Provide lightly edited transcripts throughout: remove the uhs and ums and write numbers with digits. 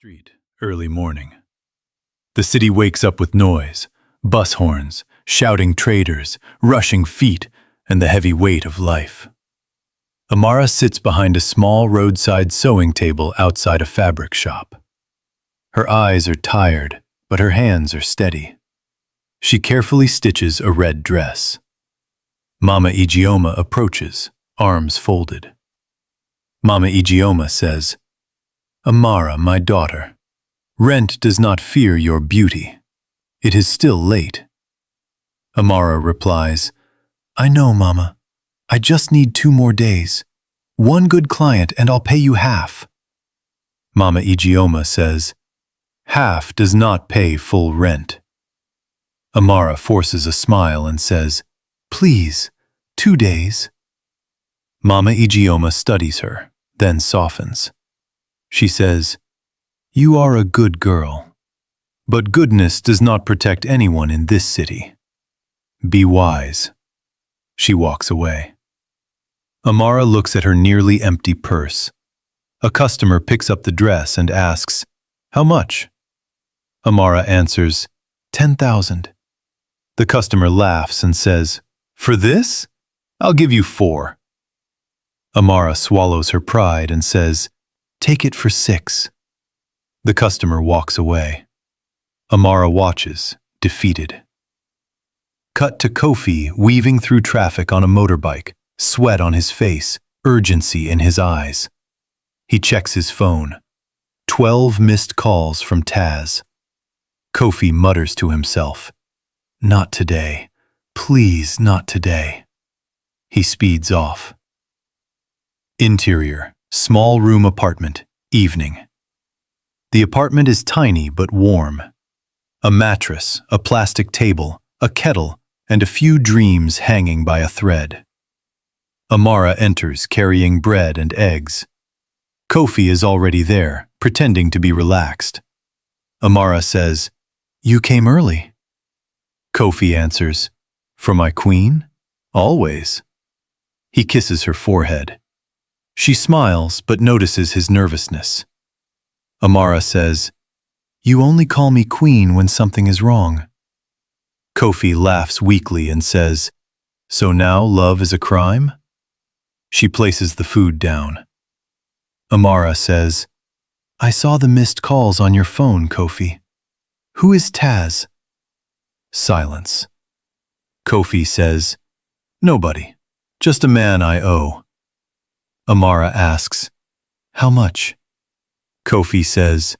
Street, early morning. The city wakes up with noise, bus horns, shouting traders, rushing feet, and the heavy weight of life. Amara sits behind a small roadside sewing table outside a fabric shop. Her eyes are tired, but her hands are steady. She carefully stitches a red dress. Mama Ijeoma approaches, arms folded. Mama Ijeoma says, "Amara, my daughter, rent does not fear your beauty. It is still late." Amara replies, "I know, Mama. I just need 2 more days. One good client and I'll pay you half." Mama Ijeoma says, "Half does not pay full rent." Amara forces a smile and says, "Please, 2 days." Mama Ijeoma studies her, then softens. She says, "You are a good girl, but goodness does not protect anyone in this city. Be wise." She walks away. Amara looks at her nearly empty purse. A customer picks up the dress and asks, "How much?" Amara answers, 10,000. The customer laughs and says, "For this? I'll give you 4. Amara swallows her pride and says, "Take it for 6. The customer walks away. Amara watches, defeated. Cut to Kofi weaving through traffic on a motorbike, sweat on his face, urgency in his eyes. He checks his phone. 12 missed calls from Taz. Kofi mutters to himself, "Not today. Please, not today." He speeds off. Interior, small room apartment, evening. The apartment is tiny but warm. A mattress, a plastic table, a kettle, and a few dreams hanging by a thread. Amara enters carrying bread and eggs. Kofi is already there, pretending to be relaxed. Amara says, "You came early." Kofi answers, "For my queen? Always." He kisses her forehead. She smiles but notices his nervousness. Amara says, "You only call me queen when something is wrong." Kofi laughs weakly and says, "So now love is a crime?" She places the food down. Amara says, "I saw the missed calls on your phone, Kofi. Who is Taz?" Silence. Kofi says, "Nobody. Just a man I owe." Amara asks, "How much?" Kofi says,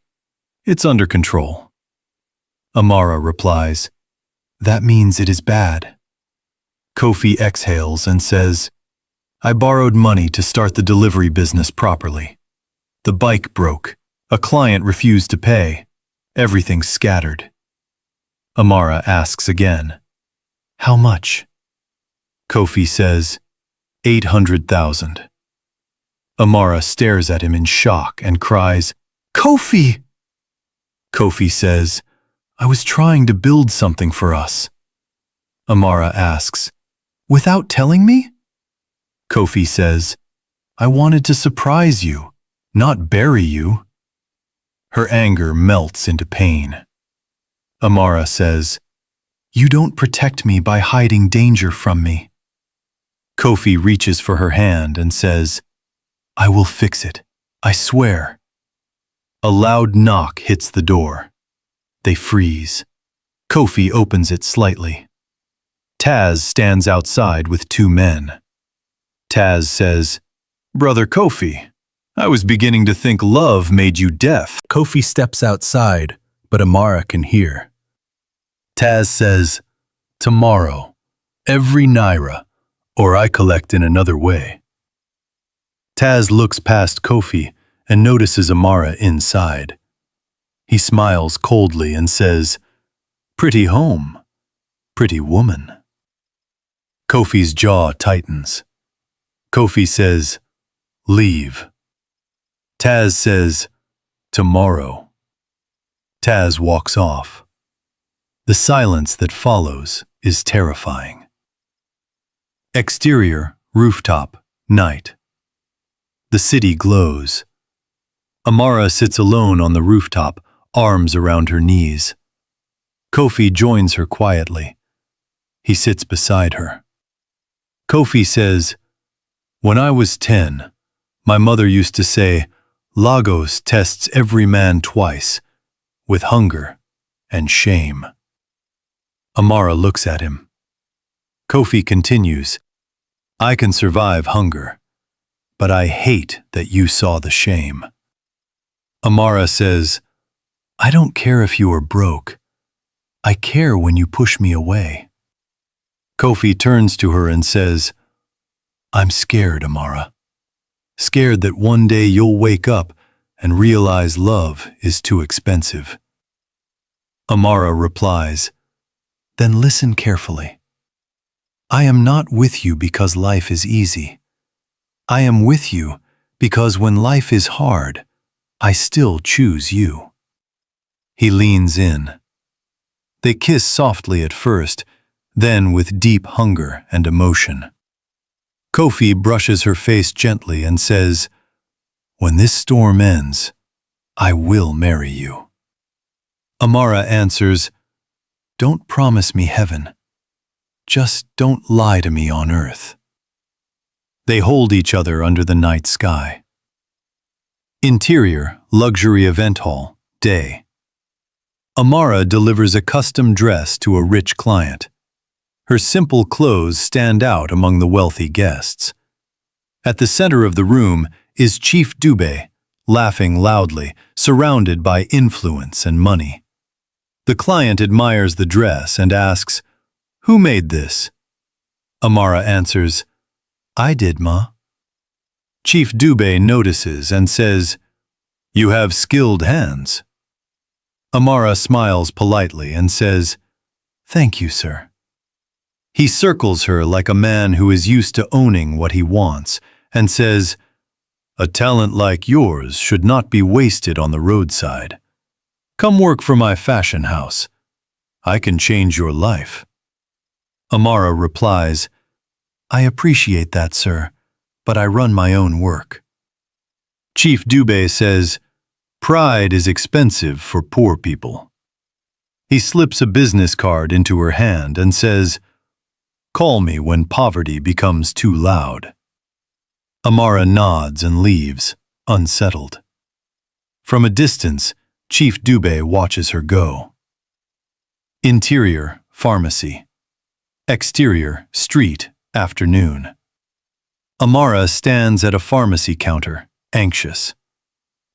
"It's under control." Amara replies, "That means it is bad." Kofi exhales and says, "I borrowed money to start the delivery business properly. The bike broke. A client refused to pay. Everything scattered." Amara asks again, "How much?" Kofi says, 800,000. Amara stares at him in shock and cries, "Kofi!" Kofi says, "I was trying to build something for us." Amara asks, "Without telling me?" Kofi says, "I wanted to surprise you, not bury you." Her anger melts into pain. Amara says, "You don't protect me by hiding danger from me." Kofi reaches for her hand and says, "I will fix it, I swear." A loud knock hits the door. They freeze. Kofi opens it slightly. Taz stands outside with 2 men. Taz says, "Brother Kofi, I was beginning to think love made you deaf." Kofi steps outside, but Amara can hear. Taz says, "Tomorrow, every naira, or I collect in another way." Taz looks past Kofi and notices Amara inside. He smiles coldly and says, "Pretty home, pretty woman." Kofi's jaw tightens. Kofi says, "Leave." Taz says, "Tomorrow." Taz walks off. The silence that follows is terrifying. Exterior, rooftop, night. The city glows. Amara sits alone on the rooftop, arms around her knees. Kofi joins her quietly. He sits beside her. Kofi says, "When I was 10, my mother used to say, Lagos tests every man twice, with hunger and shame." Amara looks at him. Kofi continues, "I can survive hunger, but I hate that you saw the shame." Amara says, "I don't care if you are broke. I care when you push me away." Kofi turns to her and says, "I'm scared, Amara. Scared that one day you'll wake up and realize love is too expensive." Amara replies, "Then listen carefully. I am not with you because life is easy. I am with you because when life is hard, I still choose you." He leans in. They kiss softly at first, then with deep hunger and emotion. Kofi brushes her face gently and says, "When this storm ends, I will marry you." Amara answers, "Don't promise me heaven. Just don't lie to me on earth." They hold each other under the night sky. Interior, luxury event hall, day. Amara delivers a custom dress to a rich client. Her simple clothes stand out among the wealthy guests. At the center of the room is Chief Dube, laughing loudly, surrounded by influence and money. The client admires the dress and asks, "Who made this?" Amara answers, "I did, Ma." Chief Dube notices and says, "You have skilled hands." Amara smiles politely and says, "Thank you, sir." He circles her like a man who is used to owning what he wants and says, "A talent like yours should not be wasted on the roadside. Come work for my fashion house. I can change your life." Amara replies, "I appreciate that, sir, but I run my own work." Chief Dube says, "Pride is expensive for poor people." He slips a business card into her hand and says, "Call me when poverty becomes too loud." Amara nods and leaves, unsettled. From a distance, Chief Dube watches her go. Interior, pharmacy. Exterior, street, afternoon. Amara stands at a pharmacy counter, anxious.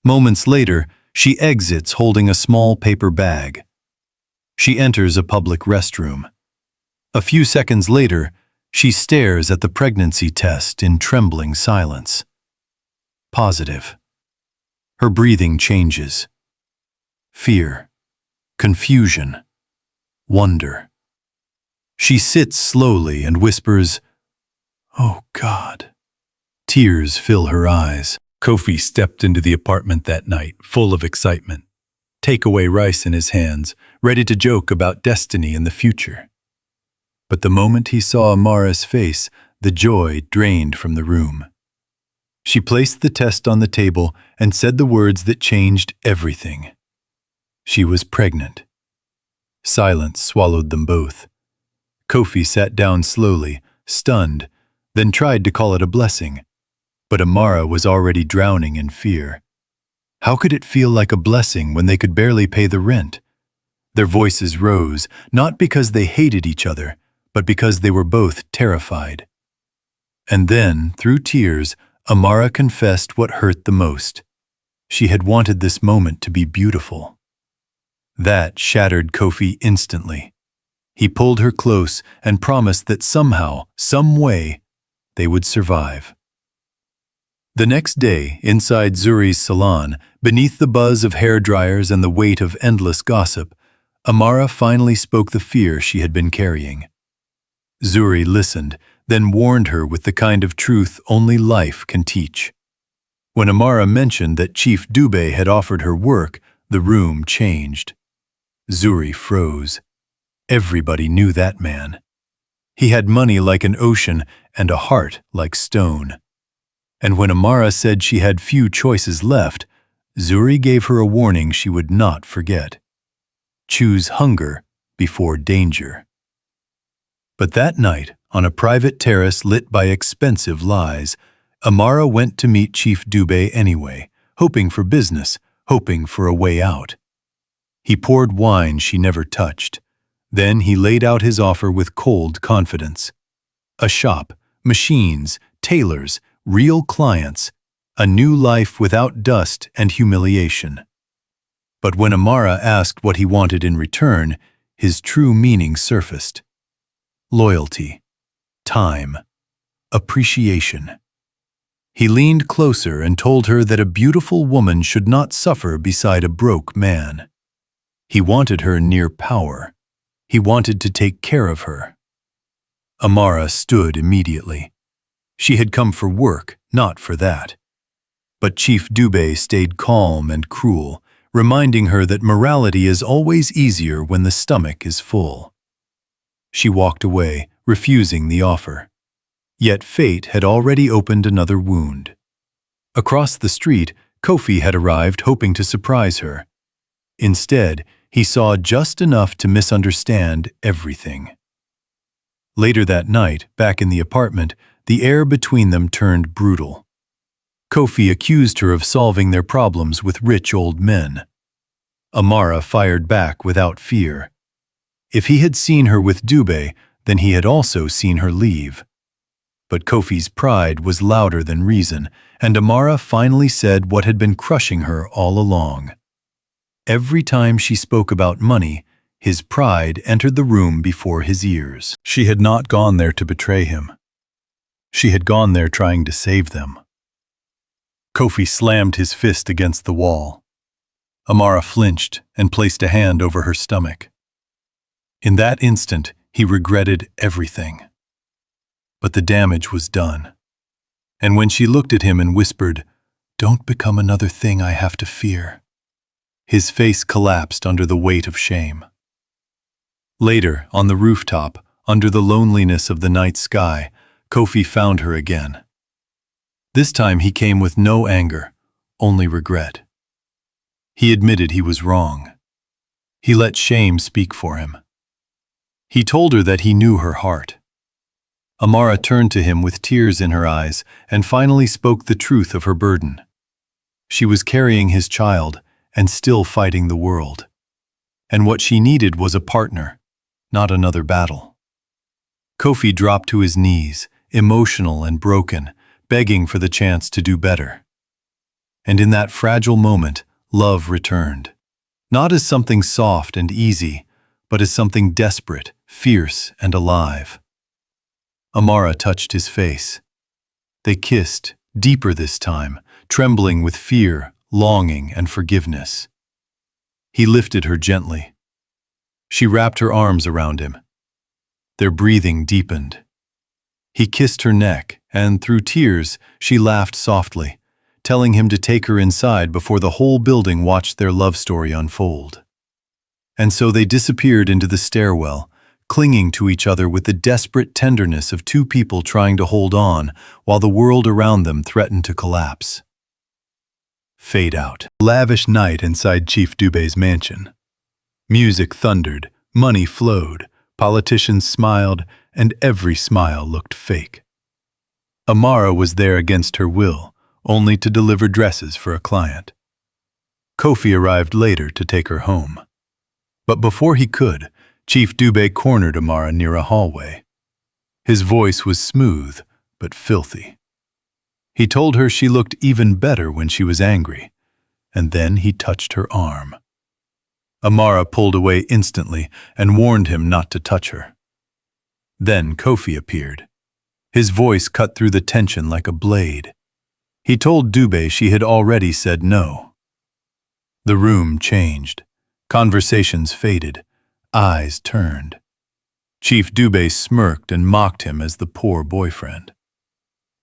Moments later, she exits holding a small paper bag. She enters a public restroom. A few seconds later, she stares at the pregnancy test in trembling silence. Positive. Her breathing changes. Fear, confusion, wonder. She sits slowly and whispers, "Oh God." Tears fill her eyes. Kofi stepped into the apartment that night, full of excitement. Takeaway rice in his hands, ready to joke about destiny and the future. But the moment he saw Amara's face, the joy drained from the room. She placed the test on the table and said the words that changed everything. She was pregnant. Silence swallowed them both. Kofi sat down slowly, stunned, then tried to call it a blessing. But Amara was already drowning in fear. How could it feel like a blessing when they could barely pay the rent? Their voices rose, not because they hated each other, but because they were both terrified. And then, through tears, Amara confessed what hurt the most. She had wanted this moment to be beautiful. That shattered Kofi instantly. He pulled her close and promised that somehow, some way, they would survive. The next day, inside Zuri's salon, beneath the buzz of hairdryers and the weight of endless gossip, Amara finally spoke the fear she had been carrying. Zuri listened, then warned her with the kind of truth only life can teach. When Amara mentioned that Chief Dube had offered her work, the room changed. Zuri froze. Everybody knew that man. He had money like an ocean and a heart like stone. And when Amara said she had few choices left, Zuri gave her a warning she would not forget. Choose hunger before danger. But that night, on a private terrace lit by expensive lies, Amara went to meet Chief Dubé anyway, hoping for business, hoping for a way out. He poured wine she never touched. Then he laid out his offer with cold confidence. A shop, machines, tailors, real clients, a new life without dust and humiliation. But when Amara asked what he wanted in return, his true meaning surfaced. Loyalty, time, appreciation. He leaned closer and told her that a beautiful woman should not suffer beside a broke man. He wanted her near power. He wanted to take care of her. Amara stood immediately. She had come for work, not for that. But Chief Dubé stayed calm and cruel, reminding her that morality is always easier when the stomach is full. She walked away, refusing the offer. Yet fate had already opened another wound. Across the street, Kofi had arrived hoping to surprise her. Instead, he saw just enough to misunderstand everything. Later that night, back in the apartment, the air between them turned brutal. Kofi accused her of solving their problems with rich old men. Amara fired back without fear. If he had seen her with Dubé, then he had also seen her leave. But Kofi's pride was louder than reason, and Amara finally said what had been crushing her all along. Every time she spoke about money, his pride entered the room before his ears. She had not gone there to betray him. She had gone there trying to save them. Kofi slammed his fist against the wall. Amara flinched and placed a hand over her stomach. In that instant, he regretted everything. But the damage was done. And when she looked at him and whispered, "Don't become another thing I have to fear," his face collapsed under the weight of shame. Later, on the rooftop, under the loneliness of the night sky, Kofi found her again. This time he came with no anger, only regret. He admitted he was wrong. He let shame speak for him. He told her that he knew her heart. Amara turned to him with tears in her eyes and finally spoke the truth of her burden. She was carrying his child and still fighting the world. And what she needed was a partner, not another battle. Kofi dropped to his knees, emotional and broken, begging for the chance to do better. And in that fragile moment, love returned. Not as something soft and easy, but as something desperate, fierce, and alive. Amara touched his face. They kissed, deeper this time, trembling with fear, longing, and forgiveness. He lifted her gently. She wrapped her arms around him. Their breathing deepened. He kissed her neck, and through tears, she laughed softly, telling him to take her inside before the whole building watched their love story unfold. And so they disappeared into the stairwell, clinging to each other with the desperate tenderness of two people trying to hold on while the world around them threatened to collapse. Fade out. Lavish night inside Chief Dubé's mansion. Music thundered, money flowed, politicians smiled, and every smile looked fake. Amara was there against her will, only to deliver dresses for a client. Kofi arrived later to take her home. But before he could, Chief Dubé cornered Amara near a hallway. His voice was smooth, but filthy. He told her she looked even better when she was angry, and then he touched her arm. Amara pulled away instantly and warned him not to touch her. Then Kofi appeared. His voice cut through the tension like a blade. He told Dubé she had already said no. The room changed. Conversations faded. Eyes turned. Chief Dubé smirked and mocked him as the poor boyfriend.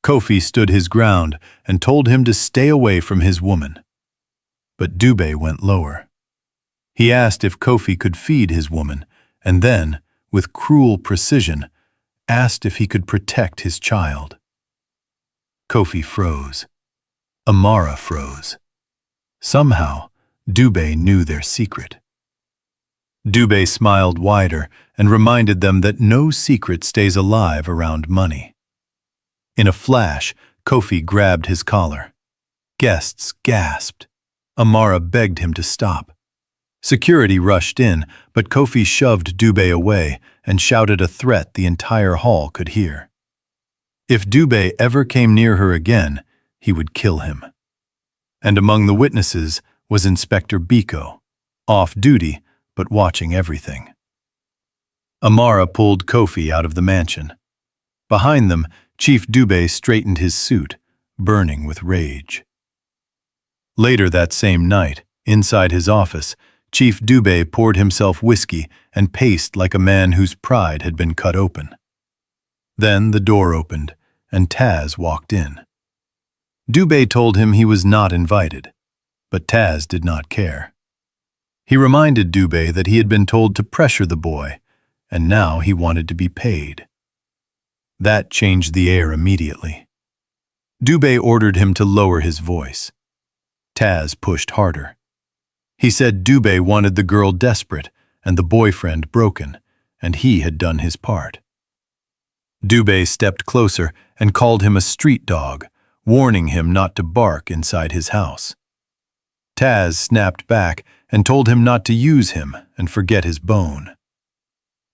Kofi stood his ground and told him to stay away from his woman. But Dubé went lower. He asked if Kofi could feed his woman, and then, with cruel precision, asked if he could protect his child. Kofi froze. Amara froze. Somehow, Dubé knew their secret. Dubé smiled wider and reminded them that no secret stays alive around money. In a flash, Kofi grabbed his collar. Guests gasped. Amara begged him to stop. Security rushed in, but Kofi shoved Dubé away and shouted a threat the entire hall could hear. If Dubé ever came near her again, he would kill him. And among the witnesses was Inspector Biko, off duty but watching everything. Amara pulled Kofi out of the mansion. Behind them, Chief Dubé straightened his suit, burning with rage. Later that same night, inside his office, Chief Dubé poured himself whiskey and paced like a man whose pride had been cut open. Then the door opened, and Taz walked in. Dubé told him he was not invited, but Taz did not care. He reminded Dubé that he had been told to pressure the boy, and now he wanted to be paid. That changed the air immediately. Dubé ordered him to lower his voice. Taz pushed harder. He said Dubé wanted the girl desperate and the boyfriend broken, and he had done his part. Dubé stepped closer and called him a street dog, warning him not to bark inside his house. Taz snapped back and told him not to use him and forget his bone.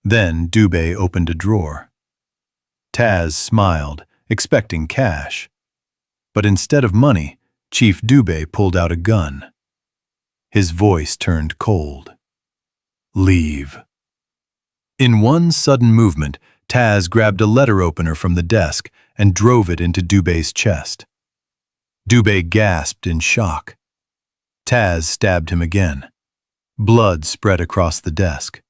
Then Dubé opened a drawer. Taz smiled, expecting cash. But instead of money, Chief Dubé pulled out a gun. His voice turned cold. Leave. In one sudden movement, Taz grabbed a letter opener from the desk and drove it into Dubé's chest. Dubé gasped in shock. Taz stabbed him again. Blood spread across the desk.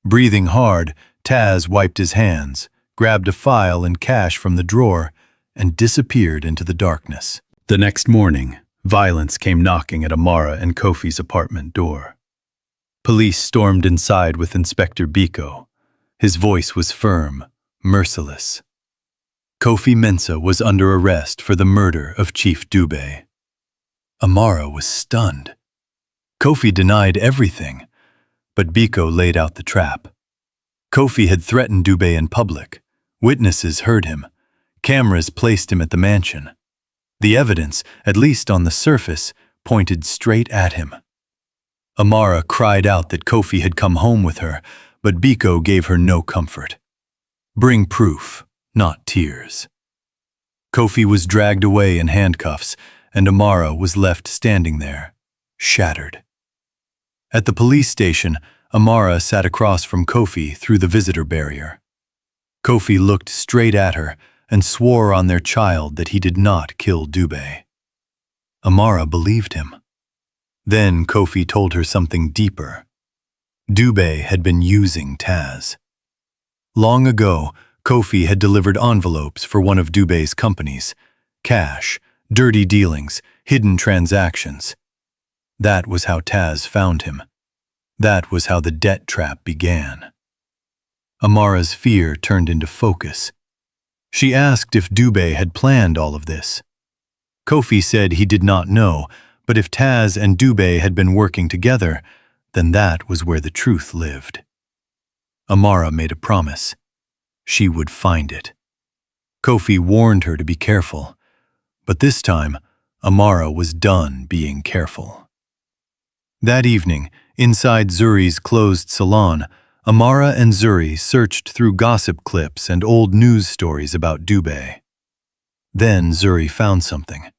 Breathing hard, Taz wiped his hands, grabbed a file and cash from the drawer, and disappeared into the darkness. The next morning, violence came knocking at Amara and Kofi's apartment door. Police stormed inside with Inspector Biko. His voice was firm, merciless. Kofi Mensah was under arrest for the murder of Chief Dubé. Amara was stunned. Kofi denied everything, but Biko laid out the trap. Kofi had threatened Dubé in public. Witnesses heard him. Cameras placed him at the mansion. The evidence, at least on the surface, pointed straight at him. Amara cried out that Kofi had come home with her, but Biko gave her no comfort. Bring proof, not tears. Kofi was dragged away in handcuffs, and Amara was left standing there, shattered. At the police station, Amara sat across from Kofi through the visitor barrier. Kofi looked straight at her and swore on their child that he did not kill Dubé. Amara believed him. Then Kofi told her something deeper. Dubé had been using Taz. Long ago, Kofi had delivered envelopes for one of Dubé's companies. Cash, dirty dealings, hidden transactions. That was how Taz found him. That was how the debt trap began. Amara's fear turned into focus. She asked if Dubé had planned all of this. Kofi said he did not know, but if Taz and Dubé had been working together, then that was where the truth lived. Amara made a promise. She would find it. Kofi warned her to be careful, but this time, Amara was done being careful. That evening, inside Zuri's closed salon, Amara and Zuri searched through gossip clips and old news stories about Dubé. Then Zuri found something.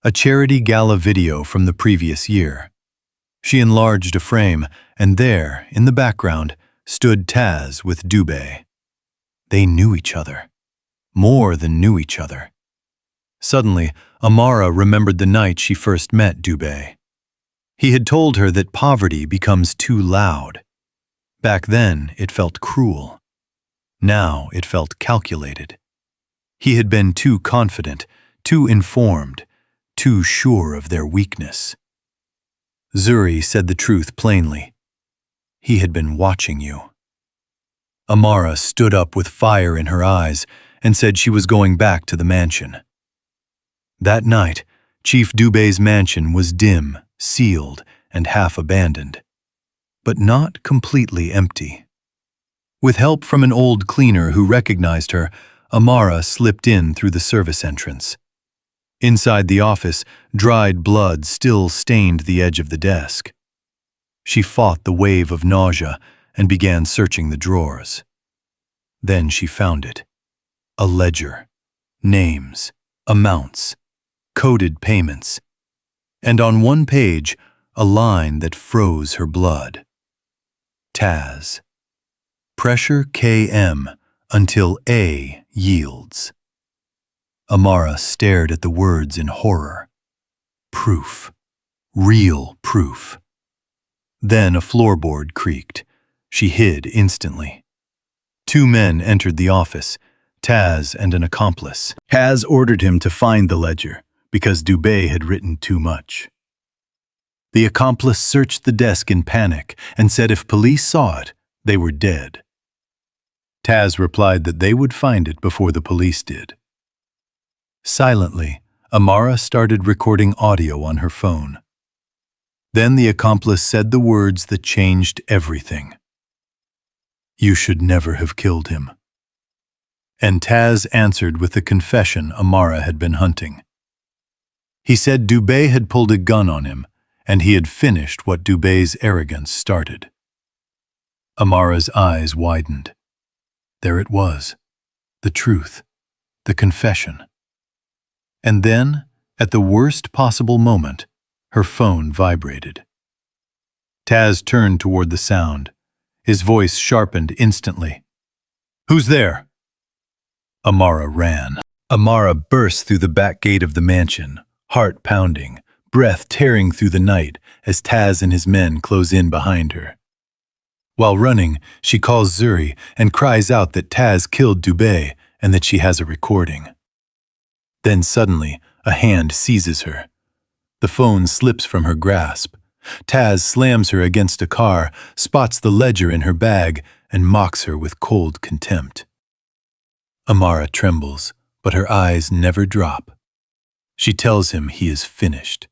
A charity gala video from the previous year. She enlarged a frame, and there, in the background, stood Taz with Dubé. They knew each other. More than knew each other. Suddenly, Amara remembered the night she first met Dubé. He had told her that poverty becomes too loud. Back then, it felt cruel. Now, it felt calculated. He had been too confident, too informed, too sure of their weakness. Zuri said the truth plainly. He had been watching you. Amara stood up with fire in her eyes and said she was going back to the mansion. That night, Chief Dubé's mansion was dim, sealed, and half abandoned, but not completely empty. With help from an old cleaner who recognized her, Amara slipped in through the service entrance. Inside the office, dried blood still stained the edge of the desk. She fought the wave of nausea and began searching the drawers. Then she found it. A ledger. Names, amounts, coded payments. And on one page, a line that froze her blood. Taz. Pressure KM until A yields. Amara stared at the words in horror. Proof. Real proof. Then a floorboard creaked. She hid instantly. 2 men entered the office, Taz and an accomplice. Taz ordered him to find the ledger, because Dubé had written too much. The accomplice searched the desk in panic and said if police saw it, they were dead. Taz replied that they would find it before the police did. Silently, Amara started recording audio on her phone. Then the accomplice said the words that changed everything. You should never have killed him. And Taz answered with the confession Amara had been hunting. He said Dubé had pulled a gun on him, and he had finished what Dubé's arrogance started. Amara's eyes widened. There it was, the truth, the confession. And then, at the worst possible moment, her phone vibrated. Taz turned toward the sound. His voice sharpened instantly. Who's there? Amara ran. Amara burst through the back gate of the mansion, heart pounding, breath tearing through the night as Taz and his men close in behind her. While running, she calls Zuri and cries out that Taz killed Dubé and that she has a recording. Then suddenly, a hand seizes her. The phone slips from her grasp. Taz slams her against a car, spots the ledger in her bag, and mocks her with cold contempt. Amara trembles, but her eyes never drop. She tells him he is finished.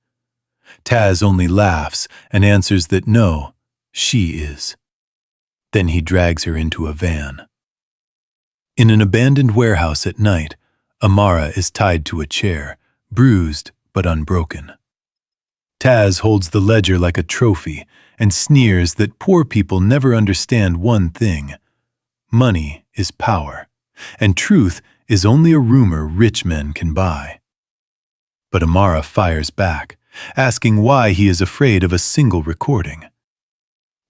Taz only laughs and answers that no, she is. Then he drags her into a van. In an abandoned warehouse at night, Amara is tied to a chair, bruised but unbroken. Taz holds the ledger like a trophy and sneers that poor people never understand one thing. Money is power, and truth is only a rumor rich men can buy. But Amara fires back, asking why he is afraid of a single recording.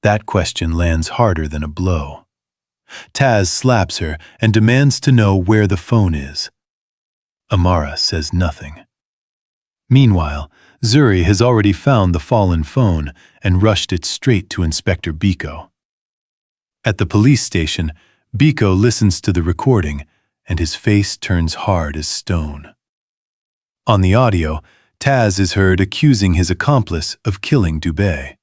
That question lands harder than a blow. Taz slaps her and demands to know where the phone is. Amara says nothing. Meanwhile, Zuri has already found the fallen phone and rushed it straight to Inspector Biko. At the police station, Biko listens to the recording, and his face turns hard as stone. On the audio, Taz is heard accusing his accomplice of killing Dubé.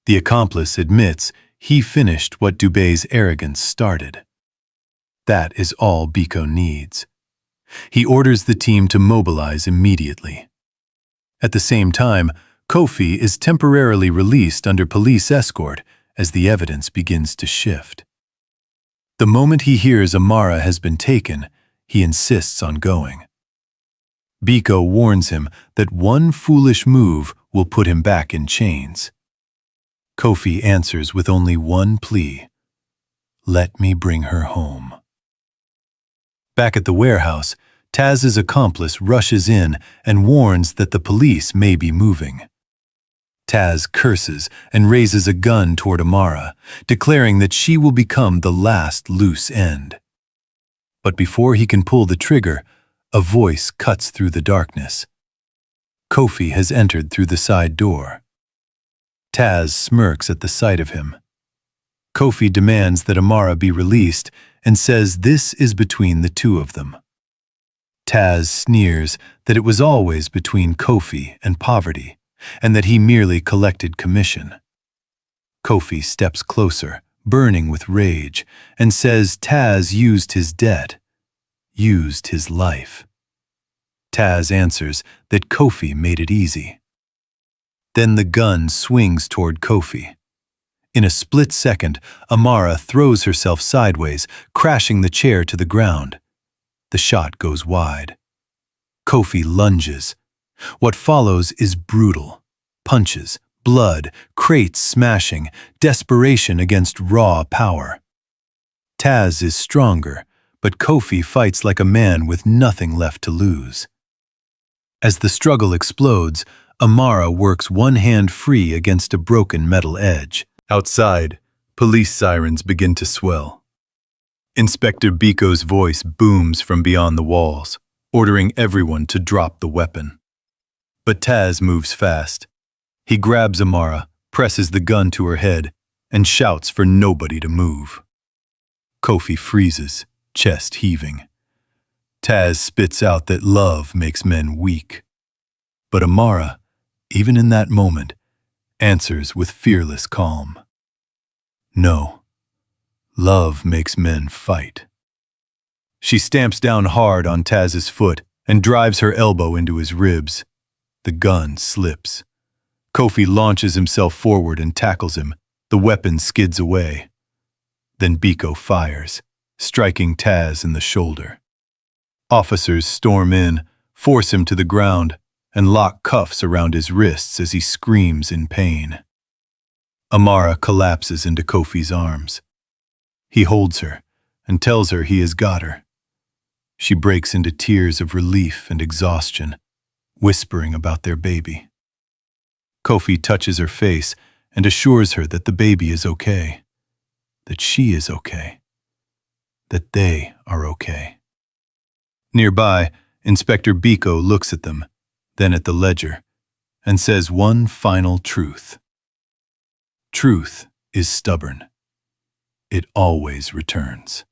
The accomplice admits he finished what Dubé's arrogance started. That is all Biko needs. He orders the team to mobilize immediately. At the same time, Kofi is temporarily released under police escort as the evidence begins to shift. The moment he hears Amara has been taken, he insists on going. Biko warns him that one foolish move will put him back in chains. Kofi answers with only one plea. Let me bring her home. Back at the warehouse, Taz's accomplice rushes in and warns that the police may be moving. Taz curses and raises a gun toward Amara, declaring that she will become the last loose end. But before he can pull the trigger, a voice cuts through the darkness. Kofi has entered through the side door. Taz smirks at the sight of him. Kofi demands that Amara be released and says this is between the two of them. Taz sneers that it was always between Kofi and poverty, and that he merely collected commission. Kofi steps closer, burning with rage, and says Taz used his debt, used his life. Taz answers that Kofi made it easy. Then the gun swings toward Kofi. In a split second, Amara throws herself sideways, crashing the chair to the ground. The shot goes wide. Kofi lunges. What follows is brutal. Punches, blood, crates smashing, desperation against raw power. Taz is stronger, but Kofi fights like a man with nothing left to lose. As the struggle explodes, Amara works one hand free against a broken metal edge. Outside, police sirens begin to swell. Inspector Biko's voice booms from beyond the walls, ordering everyone to drop the weapon. But Taz moves fast. He grabs Amara, presses the gun to her head, and shouts for nobody to move. Kofi freezes, chest heaving. Taz spits out that love makes men weak. But Amara, even in that moment, answers with fearless calm. No, love makes men fight. She stamps down hard on Taz's foot and drives her elbow into his ribs. The gun slips. Kofi launches himself forward and tackles him. The weapon skids away. Then Biko fires, striking Taz in the shoulder. Officers storm in, force him to the ground, and lock cuffs around his wrists as he screams in pain. Amara collapses into Kofi's arms. He holds her and tells her he has got her. She breaks into tears of relief and exhaustion, whispering about their baby. Kofi touches her face and assures her that the baby is okay, that she is okay, that they are okay. Nearby, Inspector Biko looks at them, then at the ledger, and says one final truth. Truth is stubborn. It always returns.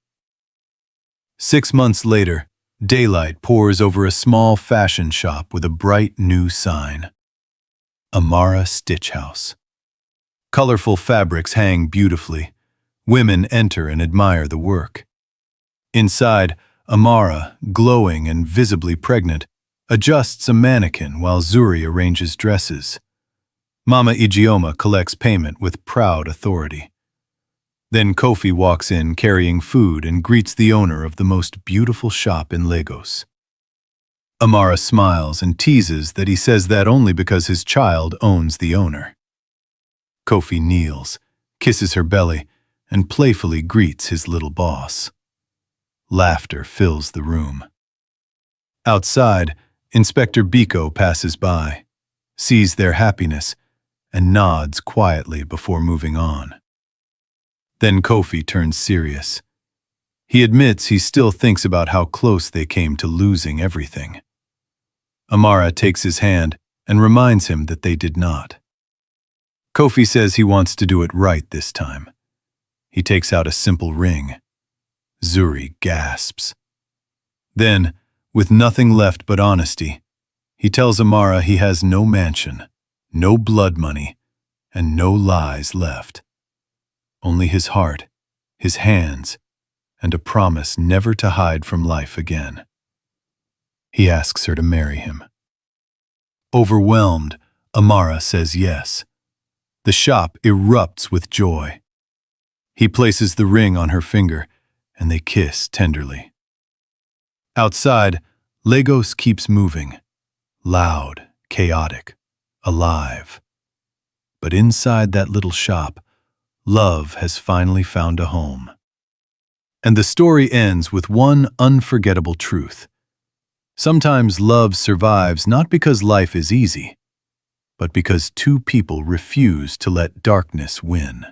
6 months later, daylight pours over a small fashion shop with a bright new sign. Amara Stitch House. Colorful fabrics hang beautifully. Women enter and admire the work. Inside, Amara, glowing and visibly pregnant, adjusts a mannequin while Zuri arranges dresses. Mama Ijeoma collects payment with proud authority. Then Kofi walks in carrying food and greets the owner of the most beautiful shop in Lagos. Amara smiles and teases that he says that only because his child owns the owner. Kofi kneels, kisses her belly, and playfully greets his little boss. Laughter fills the room. Outside, Inspector Biko passes by, sees their happiness, and nods quietly before moving on. Then Kofi turns serious. He admits he still thinks about how close they came to losing everything. Amara takes his hand and reminds him that they did not. Kofi says he wants to do it right this time. He takes out a simple ring. Zuri gasps. Then, with nothing left but honesty, he tells Amara he has no mansion, no blood money, and no lies left. Only his heart, his hands, and a promise never to hide from life again. He asks her to marry him. Overwhelmed, Amara says yes. The shop erupts with joy. He places the ring on her finger, and they kiss tenderly. Outside, Lagos keeps moving, loud, chaotic, alive. But inside that little shop, love has finally found a home. And the story ends with one unforgettable truth. Sometimes love survives not because life is easy, but because two people refuse to let darkness win.